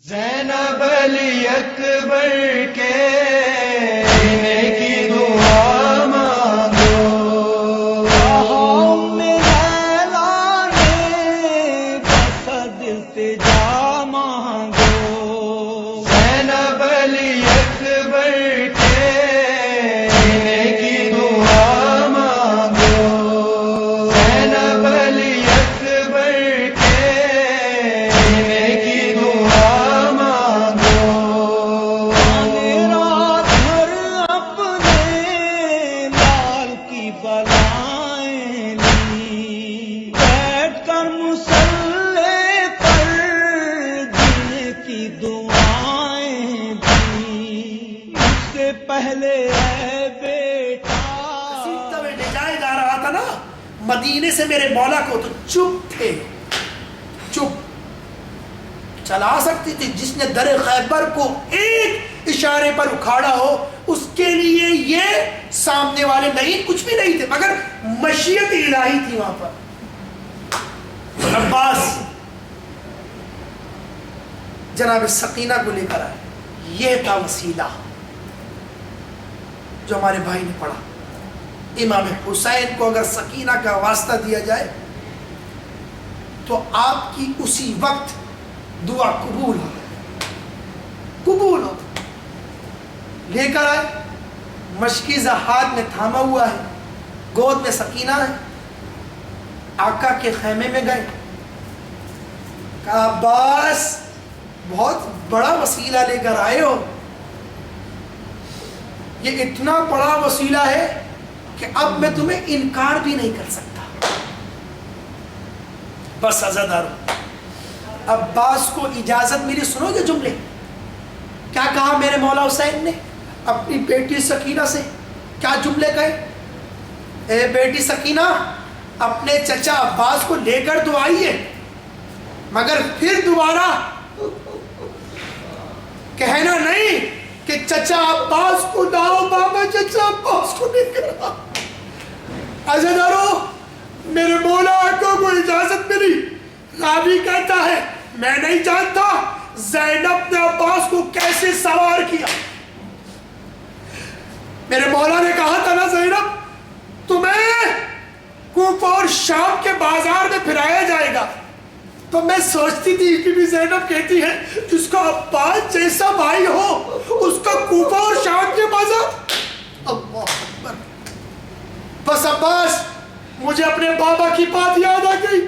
زینب علی اکبر کے سینے کی دعا مانگو، ام لیلا نے بس التجا مانگو، زینب علی اکبر کے سینے کی دعا مانگو، زینب علی اکبر کے سینے کی دعا مانگو۔ رات بھر اپنے لال کی بلائیں لی، بیٹھ کر مصلے پر جینے کی دعائیں دی، اس سے پہلے اے بیٹا قصیدہ میں لے جائے جا رہا تھا نا مدینے سے میرے مولا کو، تو چپ تھے، چپ چلا سکتی تھی۔ جس نے در خیبر کو ایک اشارے پر اکھاڑا ہو اس کے لیے یہ سامنے والے نہیں، کچھ بھی نہیں تھے، مگر مشیت الہی تھی وہاں پر۔ عباس جناب سکینہ کو لے کر آئے، یہ تھا وسیلہ جو ہمارے بھائی نے پڑھا۔ امام حسین کو اگر سکینہ کا واسطہ دیا جائے تو آپ کی اسی وقت دعا قبول ہو، قبول ہو۔ لے کر آئے، مشکیزہ ہاتھ میں تھاما ہوا ہے، گود میں سکینہ ہے، آقا کے خیمے میں گئے، کہا عباس بہت بڑا وسیلہ لے کر آئے ہو، یہ اتنا بڑا وسیلہ ہے کہ اب میں تمہیں انکار بھی نہیں کر سکتا۔ بس عزادارو، عباس کو اجازت ملی، سنو گے جملے کیا کہا میرے مولا حسین نے اپنی بیٹی سکینہ سے؟ کیا جملے کہے؟ اے بیٹی سکینہ، اپنے چچا عباس کو لے کر تو آئیے، مگر پھر دوبارہ کہنا نہیں کہ چچا عباس کو لاؤ، بابا چچا عباس کو لے کر آؤ۔ عزادارو، میرے مولا آقا کو اجازت ملی۔ راوی کہتا ہے میں نہیں جانتا زینب نے عباس کو کیسے سوار کیا۔ میرے مولا نے کہا تھا نا زینب تمہیں کوفہ اور شام کے بازار میں پھرایا جائے گا، تو میں سوچتی تھی کہ بھی زینب کہتی ہے جس کا عباس جیسا بھائی ہو اس کا کوفہ اور شام کے بازار۔ اللہ اکبر۔ بس عباس، مجھے اپنے بابا کی بات یاد آ گئی،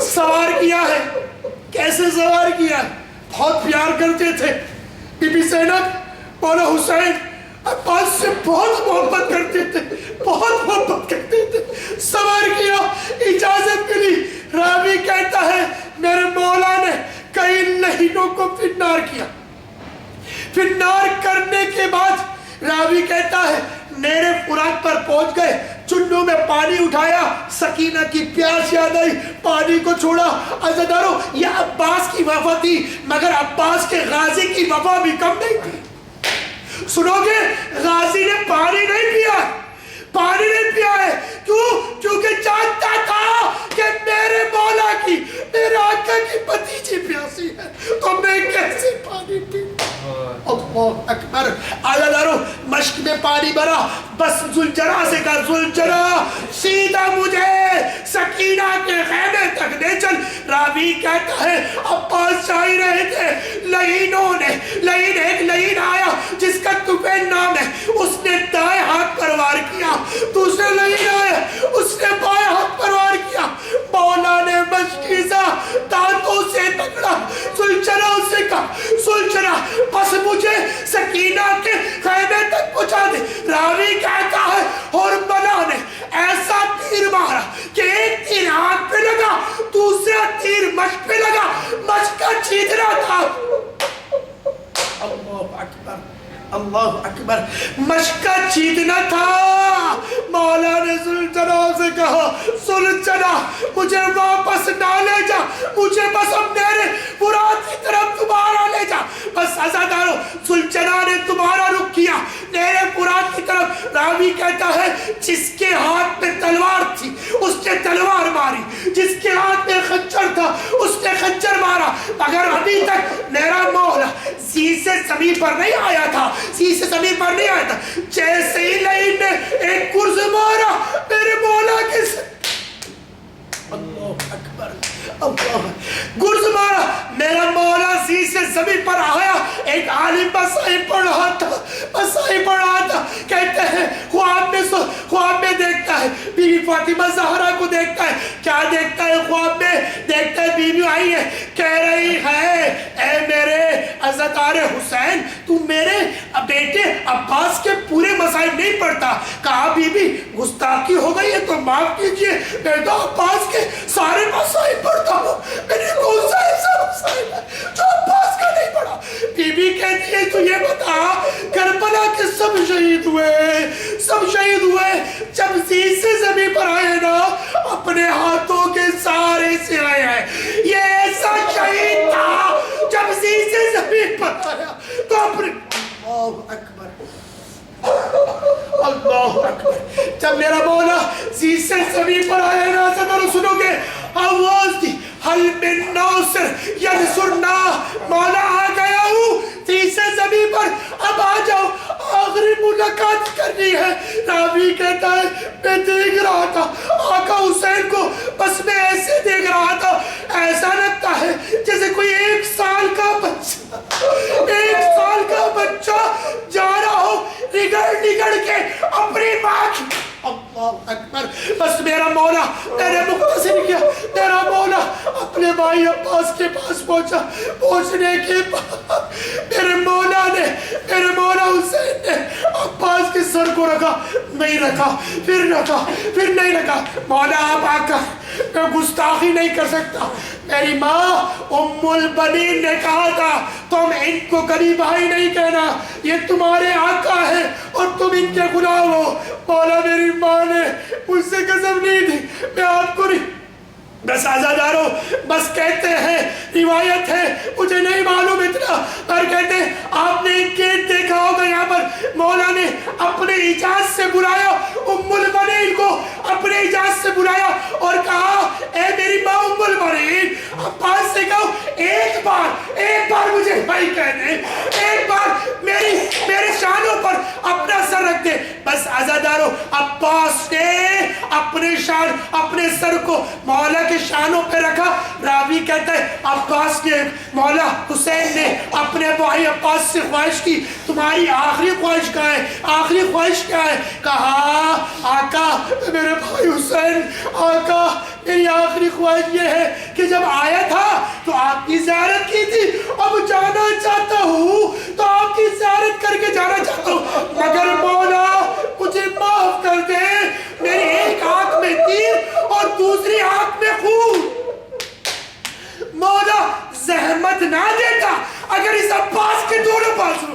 سوار کیا ہے۔ کیسے سوار کیا ہے؟ بہت پیار کرتے تھے بی بی زینب، مولا حسین عباس سے بہت محبت کرتے تھے، بہت محبت کرتے تھے۔ سوار کیا، اجازت ملی۔ راوی کہتا ہے میرے مولا نے کئی لہینوں کو فنار کیا، فنار کرنے کے بعد راوی کہتا ہے میرے فرات پر پہنچ گئے، چنوں میں پانی اٹھایا، سکینہ کی پیاس یاد آئی، پانی کو چھوڑا۔ عزادارو، یہ عباس کی وفا تھی، مگر عباس کے غازی کی وفا بھی کم نہیں تھی۔ سنو گے، غازی نے پانی نہیں پیا، پانی نہیں پیا ہے، کیوں؟ کیونکہ جانتا تھا کہ میرے مولا کی، میرے آقا کی بھتیجی پیاسی ہے، تو میں کیسے پانی پی؟ اللہ اکبر۔ عزادارو، مشک میں پانی بھرا، بس ذوالجرح سے کہا ذوالجرح سیدھا مجھے سکینہ کے خیمے تک لے چل۔ راوی کہتا ہے عباس جا ہی رہے تھے، لعینوں نے، ایک لعین آیا جس کا طفیل نام ہے، اس نے دائیں ہاتھ پر وار کیا، دوسرے لعین آئے، اس نے بائیں ہاتھ پر وار کیا۔ مولا نے مشکیزہ دانتوں سے پکڑا، ذوالجرح سے کہا ذوالجرح بس مجھے سکینہ کے خیمے تک پہنچا دے۔ راوی کہتا ہے اور ملا نے ایسا تیر مارا کہ ایک تیر ہاتھ پہ لگا، دوسرا تیر مشک پہ لگا، مشک کا چھیدنا تھا۔ اللہ اکبر، اللہ اکبر، مشک کا چھیدنا تھا۔ مولا نے ذوالجلال سے کہا ذوالجلال مجھے واپس نہ لے جا، مجھے بس اب میرے فرات کی طرف دوبارہ لے جا۔ بس عزادارو، ذوالجلال نے دوبارہ رخ کیا میرے فرات کی طرف۔ راوی کہتا ہے جس کے ہاتھ میں تلوار تھی اس نے تلوار ماری، جس کے ہاتھ میں خنجر تھا اس نے خنجر مارا، مگر ابھی تک میرا سے زمین پر نہیں آیا تھا، سی سے زمین پر نہیں آیا تھا، جیسے ہی لعین نے ایک گرز مارا میرے مولا کے اللہ اکبر، اللہ گرز مارا، میرا مولا سی سے زمین پر آیا۔ ایک عالم مسائل پڑھ رہا تھا، کہتے ہیں خواب میں دیکھتا ہے بی بی فاطمہ زہرا کو، دیکھتا ہے کیا دیکھتا ہے خواب میں؟ دیکھتا ہے بی بی آئی ہے، کہہ رہی ہے اے میرے عزتار حسین تو میرے بیٹے عباس کے پورے مسائل نہیں پڑھتا۔ کہا بی بی گستاخی ہو گئی ہے تو معاف کیجئے، میں تو عباس کے سارے مسائل پڑھتا ہوں، میرے کون سا ایسا مسائل ہے جو عباس کا نہیں پڑھا؟ بی بی کہتی ہے تو یہ بتا کربلا کے سب شہید ہوئے، جب زید سے زمین پر آئے نا اپنے ہاتھوں کے سارے سے آئے ہیں، یہ ایسا شہید تھا جب زید سے زمین پر آیا تو اپنے اللہ اکبر، جب میرا مولا زید سے زمین پر آیا نا ذرا سنو گے آواز دی حل من ناصر ینصرنا، مولا آ گیا ہوں زید سے زمین پر، اب آ جاؤ آخری ملاقات کرنی ہے۔ راوی کہتا ہے میں دیکھ رہا تھا آقا حسین کو، بس میں ایسے دیکھ رہا تھا ایسا لگتا ہے جیسے کوئی 1 سال کا بچہ جا رہا ہو نگڑ کے اپنی ماں کی، اللہ اکبر، بس میرا مولا میں نے مختصر کیا، میرا مولا اپنے بھائی عباس کے پاس پہنچنے کے بعد میرے مولا حسین نے عباس کے سر کو رکھا، پھر نہیں رکھا، مولا آپ آقا میں گستاخی نہیں کر سکتا، میری ماں ام البنین نے کہا تھا تم ان کو کبھی بھائی نہیں کہنا، یہ تمہارے آقا ہے اور تم ان کے غلام ہو۔ مولا میری ماں نے مجھ سے قسم نہیں دی میں آپ کو نہیں، بس آزادارو، بس کہتے ہیں روایت ہے مجھے نہیں معلوم اتنا، پر کہتے ہیں آپ نے ایک گیٹ دیکھا ہوگا، یہاں پر مولا نے اپنے اجازت سے بلایا ام البنین کو، اپنے اجازت سے بلایا اور کہا اے میری ماں ام البنین، عباس سے کہو ایک بار مجھے بھائی کہنے، ایک بار میرے شانوں پر اپنا سر رکھ دے۔ بس عزادارو عباس نے اپنے سر کو مولا کے شانوں پہ رکھا۔ راوی کہتا ہے عباس نے مولا حسین نے اپنے بھائی عباس سے خواہش کی تمہاری آخری خواہش کیا ہے؟ کہا آقا میرے بھائی حسین، آقا میری آخری خواہش یہ ہے کہ جب آیا تھا تو آپ کی زیارت کی تھی، اب جانا چاہتا ہوں تو آپ کی زیارت کر کے جانا چاہتا ہوں، مگر مولا مجھے معاف کر دے، میری ایک آنکھ میں تیر اور دوسری آنکھ میں خون، مولا زحمت نہ دیتا اگر اس عباس کے دونوں بازو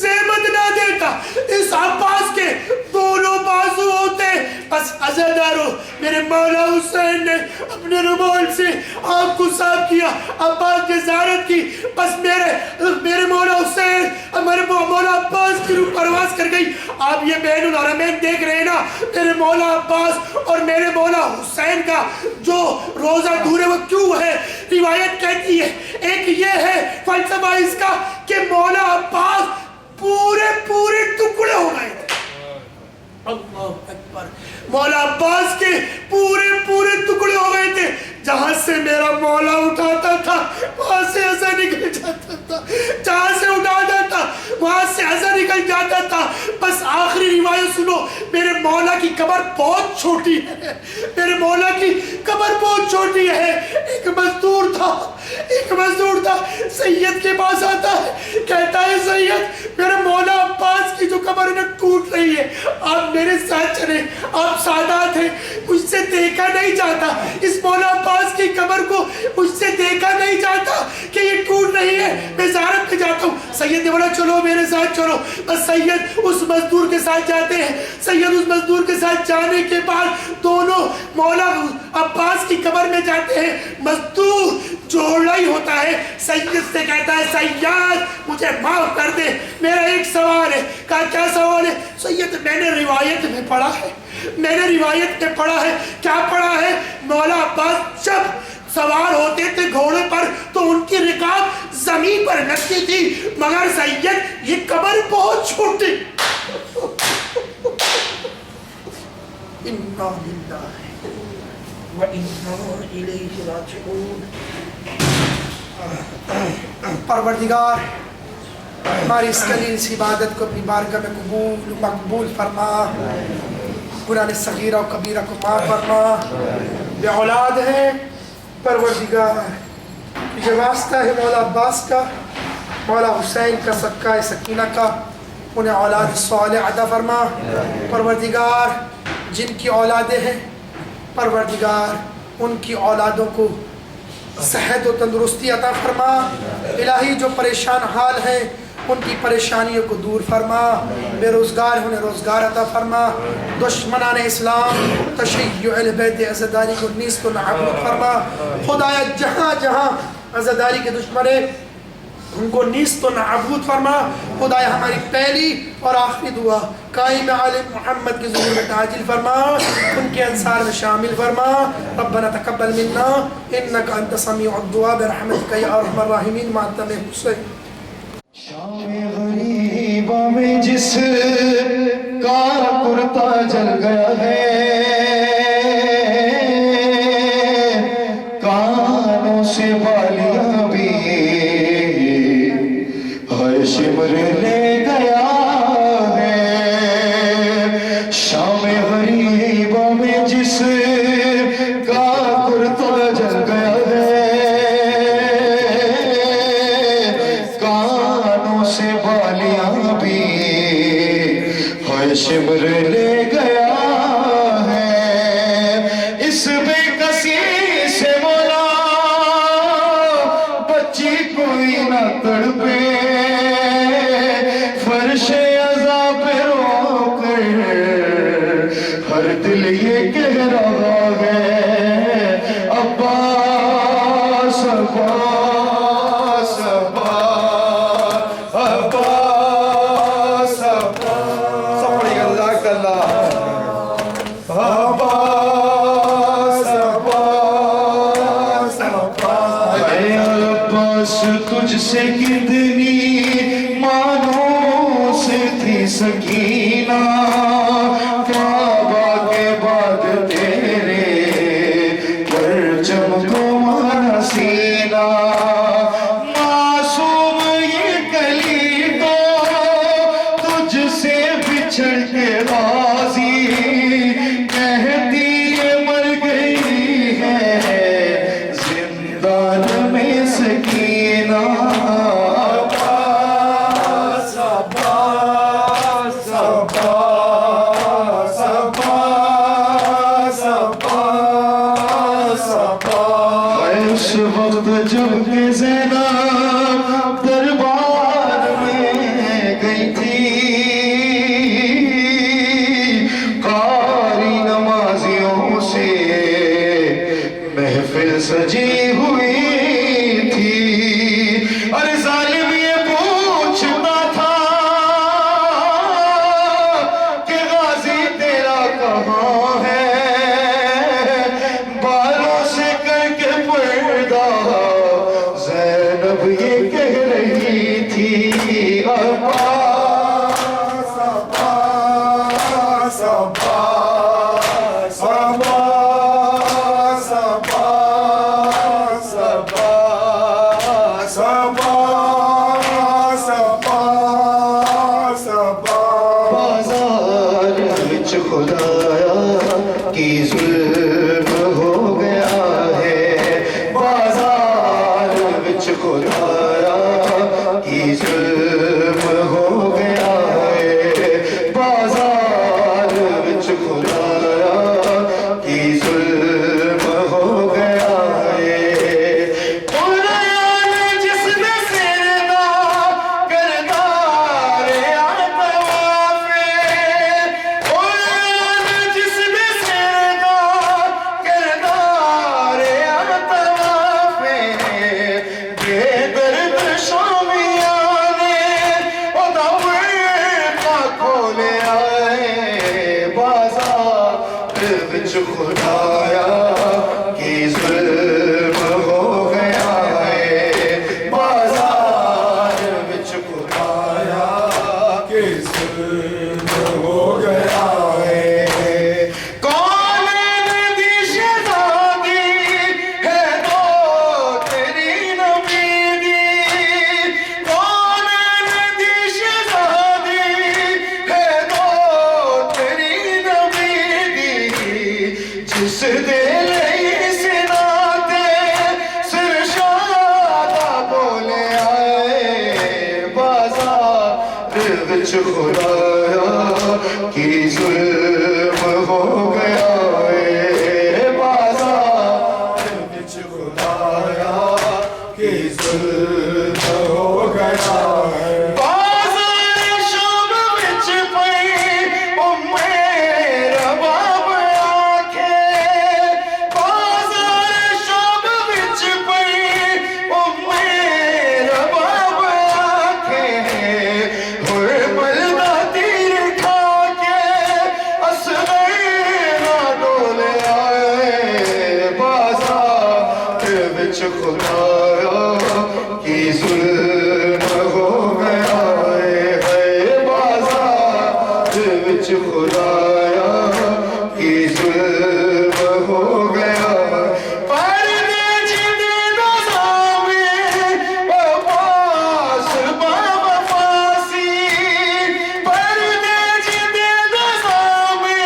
زحمت نہ دیتا اس عباس کے دونوں بازو ہوتے۔ بس عزادارو میرے مولا حسین نے اپنے رومال سے آنکھ کو صاف کیا، عباس کی زیارت کی، بس میرے مولا حسین ہمارے مولا عباس کی روح پرواز کر گئی۔ آپ یہ بین الحرمین دیکھ رہے ہیں نا، میرے مولا عباس اور میرے مولا حسین کا جو روزہ دور ہے وہ کیوں ہے؟ روایت کہتی ہے ایک یہ ہے فلسفہ اس کا کہ مولا عباس پورے ٹکڑے ہو گئے تھے، اللہ اکبر، مولا عباس کے پورے ٹکڑے ہو گئے تھے، جہاں سے میرا مولا اٹھاتا تھا وہاں سے ایسا نکل جاتا تھا، جہاں سے اٹھاتا تھا وہاں سے ایسا نکل جاتا تھا۔ بس آخری روایت سنو، میرے مولا کی قبر بہت چھوٹی ہے، میرے مولا کی قبر بہت چھوٹی ہے۔ ایک مزدور تھا سید کے پاس آتا ہے، کہتا ہے سید میرے مولا عباس کی جو قبر ہے ٹوٹ رہی ہے، آپ میرے ساتھ چلیں، آپ سادات ہیں، مجھ سے دیکھا نہیں جاتا، اس مولا عباس کی قبر کو مجھ سے دیکھا نہیں جاتا کہ یہ ٹوٹ رہی ہے، میں زیارت پہ جاتا ہوں۔ سید نے بولا چلو میرے ساتھ چلو، بس سید اس مزدور کے ساتھ جاتے ہیں۔ سید اس مزدور کے ساتھ جانے کے بعد دونوں مولا عباس کی قبر میں جاتے ہیں۔ مزدور جوڑا ہی ہوتا ہے، سید سے کہتا ہے سید مجھے معاف کر دے، میرا ایک سوال ہے۔ کہا کیا سوال ہے؟ سید میں نے روایت میں پڑھا ہے، کیا پڑھا ہے؟ مولا عباس جب سوار ہوتے تھے گھوڑے پر تو ان کی رکاب زمین پر لگتی تھی، مگر سید یہ قبر بہت چھوٹی. اِنَّا لِلَّهِ وَإِنَّا إِلَيْهِ رَاجِعُونَ. پروردگار ہماری اس قلیل سی عبادت کو اپنی بارگاہ میں مقبول فرما، گناہ صغیرہ و کبیرہ کو معاف فرما. بے اولاد ہیں پروردگار، یہ واسطہ ہے مولا عباس کا، مولا حسین کا، صدقہ سکینہ کا، انہیں اولاد صالح عطا فرما. پروردگار جن کی اولادیں ہیں پروردگار ان کی اولادوں کو صحت و تندرستی عطا فرما. الہی جو پریشان حال ہیں ان کی پریشانیوں کو دور فرما. بے روزگار انہیں روزگار عطا فرما. دشمنان اسلام تشیع البیت عزاداری کو نیست و نابود فرما. خدایا جہاں جہاں عزاداری کے دشمن ہیں ان کو نیست و نابود فرما. خدایا ہماری پہلی اور آخری دعا قائم آل محمد کی ظہور میں تعجیل فرما، ان کے انصار میں شامل فرما. ربنا تقبل منا انک انت سمیع الدعاء برحمتک یا ارحم الراحمین. ماتم حسین. شام غریبہ میں جس کا کرتا جل گیا ہے، کانوں سے بالیاں بھی ہر شمر لے گیا ہے. شام غریبہ میں جس کا کرتا جل گیا ہے، کانوں سے بالیاں بھی ہر شمر لے گیا ہے. اس بے کسی سے مولا بچی کوئی نہ تڑپے، فرش عذاب پہ رو کر ہر دل یہ کہہ رہا ہے عباس عباس عباس عباس عباس. سبحان اللہ کاللہ. عباس عباس عباس. اے عباس تجھ سے کتنی مانوس تھی سکینہ، کعبہ کے بعد تیرے پرچم کو مانا سینہ. معصوم یہ کلی تو تجھ سے بچھڑ کے غازی، کہتی یہ مر گئی ہے زندان میں سکینہ. عباس عباس عباس عباس عباس عباس. اس وقت جب کہ زینب دربار میں گئی تھی، قاری نمازیوں سے محفل سجی ہوئی تھی. اور ظالم یہ پوچھتا تھا کہ غازی تیرا کہاں ہے، بالوں سے کر کے پردہ زینب یہ کہہ رہی تھی عباس عباس عباس عباس عباس عباس عباس عباس عباس. بازار وچ خدایا کی ظلم ہو گیا ہے، بازار وچ خدایا کی ظلم ہو گیا ہے، بازار وچ خدایا کی ظلم ہو گیا ہے. قرآن جس میں سردہ کردار طواف، قرآن جس میں سردہ کردار طواف، بے در وچ خدایا کی ظلم ہو گیا بازار وچ خدایا کی ظلم ہو گیا خدایا کی ظلم ہو گیا بازار وچ خدایا کی ظلم ہو گیا پردے جدے نظامے عباس بابا فاسی پردے جدے نظامے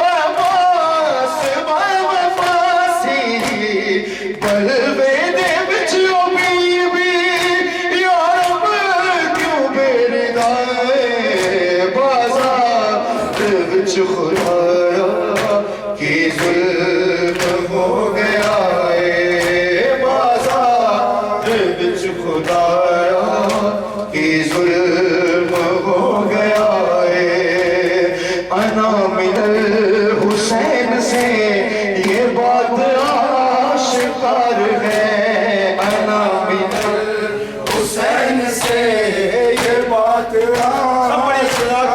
عباس بابا فاسی بلوے دے بچوں بی یا رب کیوں میرے دائے بازار وچ خدایا کی ظلم ہو گیا بازار وچ خدایا کی ظلم ہو گیا انا من الحسین سے یہ بات آشکار ہے انا من الحسین سے یہ بات آشکار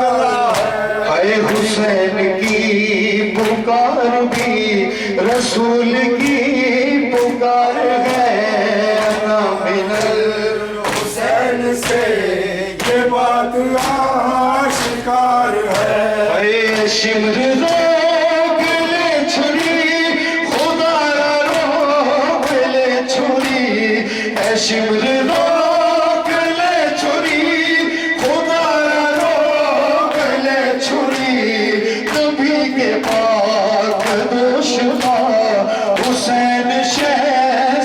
ہے حسین کی پکار بھی رسول کی پکار ہے انا من الحسین سے یہ بات آشکار ہے شمر روک لے چھری خدا روک لے چھری شمر روک لے چھری خدا روک لے چھری نبی کے پاک دشمن حسین شہ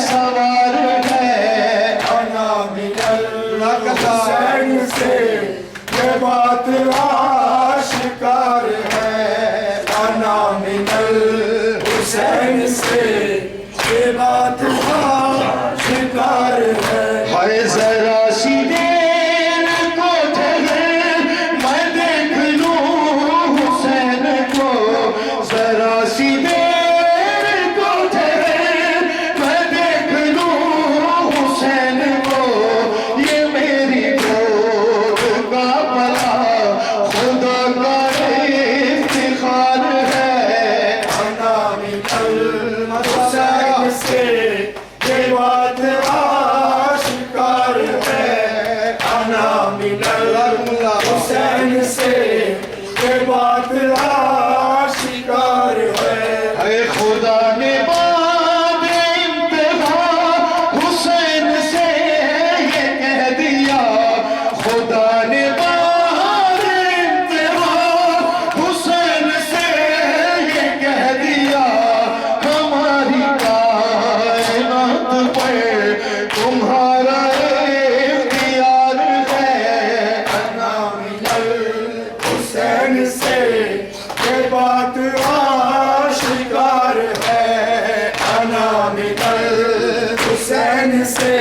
سوار ہے انا من الحسین سے یہ بات آشکار ہے انا من الحسین سے یہ بات آشکار ہے ہائے ذرا سی دیر کو ٹھہر میں دیکھ لوں حسین کو ذرا سی دیر کو ٹھہر میں دیکھ لوں حسین کو یہ میری گود کا بلا خدا کا افتخار ہے انا من الحسین سے یہ بات آشکار ہے انا من الحسین سے یہ بات آشکار ہے اے خدا نے بعد انتہا حسین سے یہ کہہ دیا خدا نے بعد انتہا حسین سے یہ کہہ دیا ہماری کائنات پر تمہارا اختیار ہے انا من الحسین سے یہ بات آشکار ہے انا من الحسین سے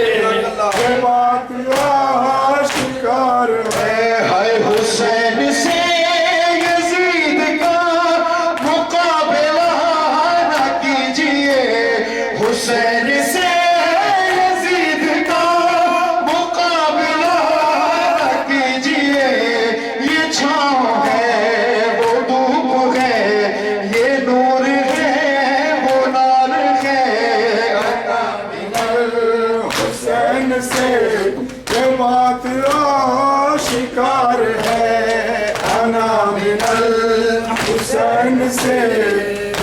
یہ بات آشکار ہے ہائے حسین سے یزید کا مقابلہ نہ کیجئے حسین سے یزید کا مقابلہ نہ کیجئے یہ چھاؤں ہے وہ دھوپ ہے یہ نور ہے وہ نار ہے انا من الحسین سے یہ بات آشکار ہے انا من الحسین سے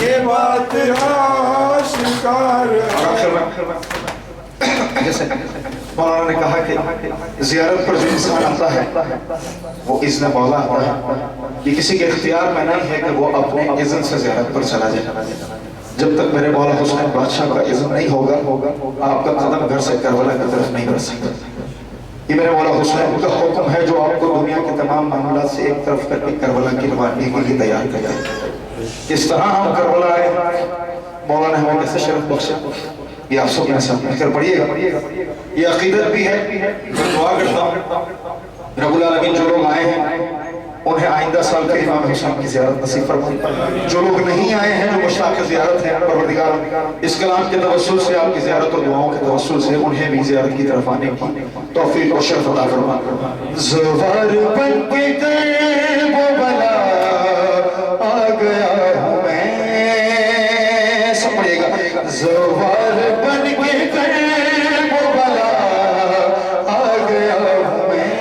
یہ بات آشکار ہے جیسے مولانا نے کہا کہ زیارت پر جو انسان آتا ہے وہ اذن مولا آتا ہے یہ کسی کے اختیار میں نہیں ہے کہ وہ اپنے اذن سے زیارت پر چلا جائے جب تک میرے مولا حسین بادشاہ کا اذن نہیں ہوگا آپ کا قدم گھر سے کربلا کی طرف نہیں بڑھ سکتا یہ میرے مولا حسین کا حکم ہے جو آپ کو دنیا کے تمام معاملات سے ایک طرف کر کے کربلا کی روانگی کے لیے تیار کیا ہے. اس طرح ہم کربلا آئے، مولا نے ہمیں کیسے شرف بخشا، یہ آپ سب میں ساتھ مل کر پڑھیے گا. یہ عقیدت بھی ہے. میں دعا کرتا ہوں رب العالمین جو لوگ آئے ہیں انہیں آئندہ سال کے امام حسین کی زیارت نصیب فرمائے. جو لوگ نہیں آئے ہیں جو مشتاق زیارت ہیں، پروردگار اس کلام کے توسل سے، آپ کی زیارت اور دعاؤں کے توسل سے انہیں بھی زیارت کی طرف آنے کی توفیق و شرف عطا فرما. زوار بن کے قلب و بلا آ گیا ہوں میں، سب پڑھیے گا. زوار بن کے قلب و بلا آ گیا ہوں میں،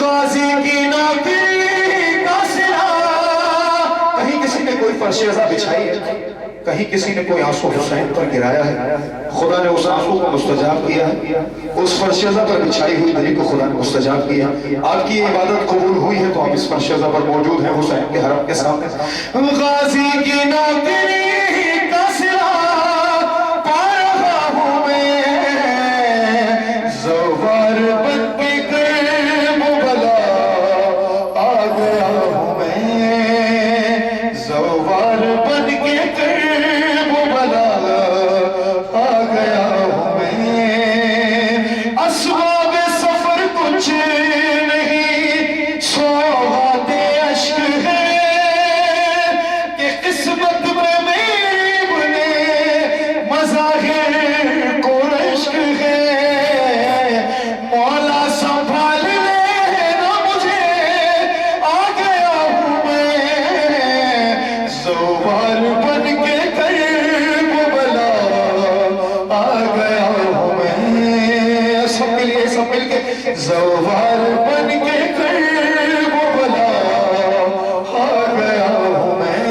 غازی کی نوکری کا سلا. کہیں کسی نے کوئی فرش رضا بچھائی ہے، کہیں کسی نے کوئی آنسو حسین پر گرایا ہے، خدا نے اس آنسو کو مستجاب کیا ہے. اس فرشیزہ پر بچھائی ہوئی دلی کو خدا نے مستجاب کیا. آپ کی عبادت قبول ہوئی ہے تو آپ اس فرشیزہ پر موجود ہیں حسین کے حرم کے سامنے. غازی کی نوکری کا صلہ پا رہا ہوں میں، زوار بن کے قلب و بلا آ گیا ہوں میں، زوار بن کے قلب و بلا آ گیا ہوں میں. اسباب سفر کچھ نہیں، سوغات اشک ہے کہ قسمت میں میری بنے مظاہر کو رشک ہے. مولا سنبھال لینا مجھے، آ گیا ہوں میں، زوار بن کے قلب و بلا آ گیا ہوں میں. سب کے لیے سب مل کے زوار بن کے قلب و بلا آ گیا ہوں میں.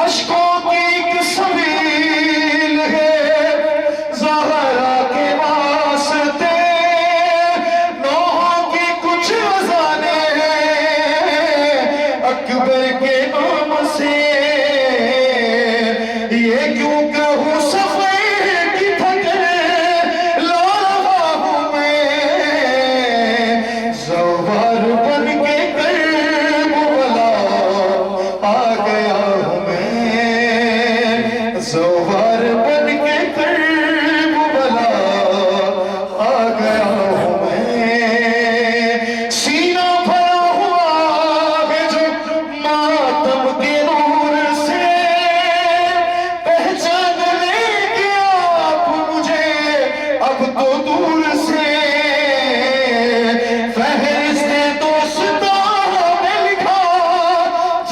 اشکوں کی ایک سبیل ہے زہرا کے واسطے، نوحوں کی کچھ وزانے اکبر کے نام سے. یہ کیوں کہوں سفر کی تھکن لا رہا ہوں میں، زوار بن کے قلب و بلا آ گیا ہوں میں، زوار بن کے قلب و بلا آ گیا ہوں میں. سینہ بھرا ہوا ہے جو ماتم کے نور سے، پہچان لیں گے آپ مجھے اب تو دور سے. فہرست دوستاں میں لکھا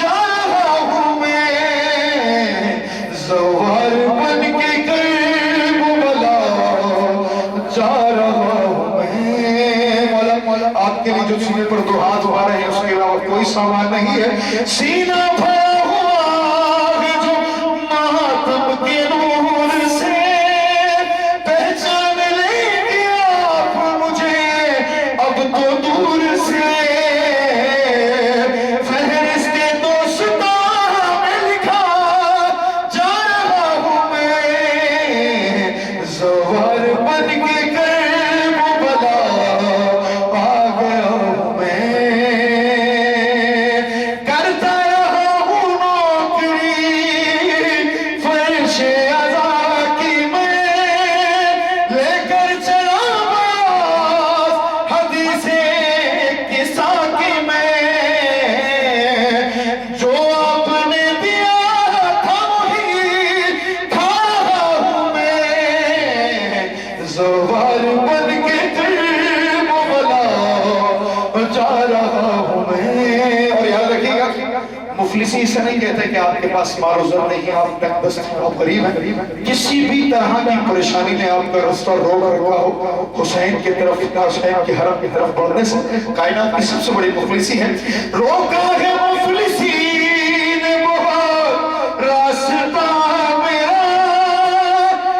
جا رہا ہوں میں، زوار بن کے قلب و بلا جا رہا ہوں میں. مولا آپ کے لیے جو سینے پر دو ہاتھ مارے ہیں اس کے علاوہ کوئی سامان نہیں ہے. سینہ بھرا ہوا ہے جو ماتم کے نور سے، پہچان لیں گے آپ مجھے اب تو دور سے. فہرست دوستاں میں لکھا جا رہا ہوں میں، زوار بن کے قلب و بلا آ گیا ہوں میں. کرتا رہا ہوں نوکری فرش عزا کی میں، لے کر چلا باز حدیث قصہ کی میں. جو آپ نے دیا تھا وہی کھا رہا ہوں میں، زوار بن کے قلب و بلا جا رہا ہوں میں. اور یاد رکھیے گا مفلسی سے نہیں کہتے کہ آپ کے پاس مال و زر نہیں ہے، آپ تک دست ہیں، آپ غریب ہیں. کسی بھی طرح کی پریشانی نے آپ کا رستہ روک رکھا ہو، حسین کی طرف، حسین کے حرم کی طرف بڑھنے سے کائنات کی سب سے بڑی مفلسی ہے. روکا ہے مفلسی نے بہت راستہ میرا،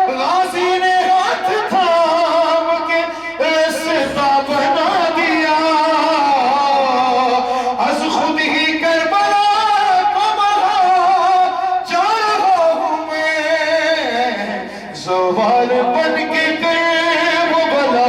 غازی نے ہاتھ تھام کے راستہ بنا دیا. از خود ہی کربلا کو بڑھا جا رہا ہوں میں، زوار بن کے قلب و بلا